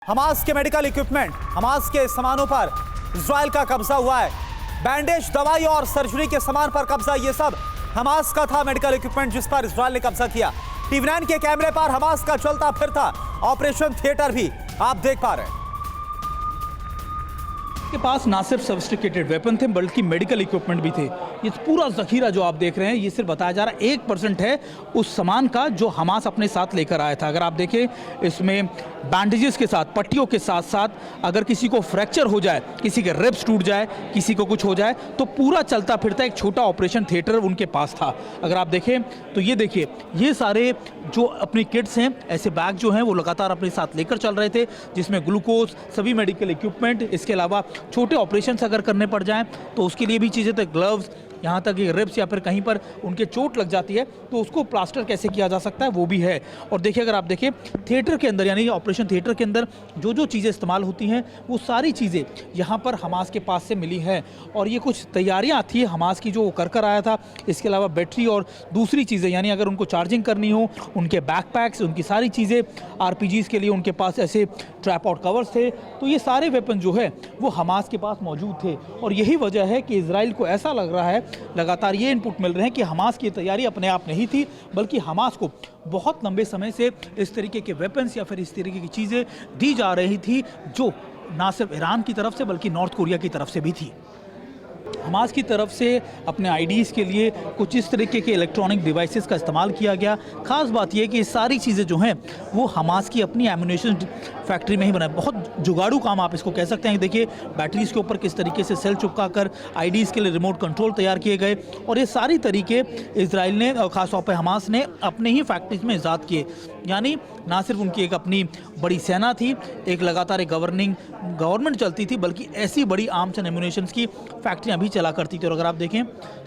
Hamas के medical equipment, Hamas के सामानों पर इजराइल का कब्जा हुआ है। बैंडेज, दवाई और सर्जरी के सामान पर कब्जा, ये सब हमास का था मेडिकल इक्विपमेंट जिस पर इजराइल ने कब्जा किया। टीवी9 के कैमरे पर हमास का चलता फिरता ऑपरेशन थिएटर भी आप देख पा रहे हैं। के पास ना सिर्फ सोफिस्टिकेटेड वेपन थे बल्कि मेडिकल इक्विपमेंट भी थे। ये पूरा जखीरा जो आप देख रहे हैं, ये सिर्फ बताया जा रहा है 1% है उस सामान का जो हमास अपने साथ लेकर आया था। अगर आप देखें, इसमें बैंडेजेस के साथ, पट्टियों के साथ साथ अगर किसी को फ्रैक्चर हो जाए, किसी के रिब्स टूट जाए, किसी को कुछ हो जाए, तो पूरा चलता फिरता एक छोटा ऑपरेशन थिएटर उनके पास था। अगर आप देखें तो ये देखिए, ये सारे जो अपनी किट्स हैं, ऐसे बैग जो हैं वो लगातार अपने साथ लेकर चल रहे थे, जिसमें ग्लूकोज, सभी मेडिकल इक्विपमेंट, इसके अलावा छोटे ऑपरेशंस अगर करने पड़ जाएं तो उसके लिए भी चीज़ें, तो ग्लव्स, यहाँ तक कि रिब्स या फिर कहीं पर उनके चोट लग जाती है तो उसको प्लास्टर कैसे किया जा सकता है वो भी है। और देखिए, अगर आप देखें थिएटर के अंदर, यानी ऑपरेशन थिएटर के अंदर जो जो चीज़ें इस्तेमाल होती हैं वो सारी चीज़ें यहाँ पर हमास के पास से मिली हैं। और ये कुछ तैयारियाँ थी हमास की जो वो कर आया था। इसके अलावा बैटरी और दूसरी चीज़ें, यानी अगर उनको चार्जिंग करनी हो, उनके बैकपैक्स, उनकी सारी चीज़ें, RPGs के लिए उनके पास ऐसे ट्रैप आउट कवर्स थे। तो ये सारे वेपन जो है वो हमास के पास मौजूद थे। और यही वजह है कि इजराइल को ऐसा लग रहा है, लगातार ये इनपुट मिल रहे हैं कि हमास की तैयारी अपने आप नहीं थी, बल्कि हमास को बहुत लंबे समय से इस तरीके के वेपन्स या फिर इस तरीके की चीज़ें दी जा रही थी, जो ना सिर्फ ईरान की तरफ से बल्कि नॉर्थ कोरिया की तरफ से भी थी। हमास की तरफ से अपने आईडीज़ के लिए कुछ इस तरीके के इलेक्ट्रॉनिक डिवाइसेस का इस्तेमाल किया गया। खास बात यह कि ये सारी चीज़ें जो हैं वो हमास की अपनी एम्यूनेशन फैक्ट्री में ही बनाए। बहुत जुगाड़ू काम आप इसको कह सकते हैं। देखिए, बैटरीज़ के ऊपर किस तरीके से सेल चिपका कर आईडीज़ के लिए रिमोट कंट्रोल तैयार किए गए, और ये सारी तरीके इजराइल ने और ख़ासतौर पर हमास ने अपने ही फैक्ट्रीज में ईजाद किए। यानी ना सिर्फ उनकी एक अपनी बड़ी सेना थी, एक लगातार एक गवर्नमेंट चलती थी, बल्कि ऐसी बड़ी आर्म्स एंड एम्यूनेशंस की फैक्ट्रियाँ भी चला करती थी। और अगर आप देखें,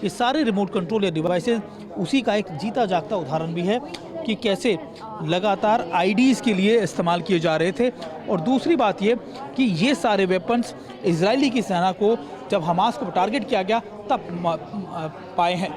ये सारे रिमोट कंट्रोल या डिवाइसेस उसी का एक जीता जागता उदाहरण भी है कि कैसे लगातार आईडीज़ के लिए इस्तेमाल किए जा रहे थे। और दूसरी बात ये कि ये सारे वेपन्स इजरायली की सेना को जब हमास को टारगेट किया गया तब पाए हैं।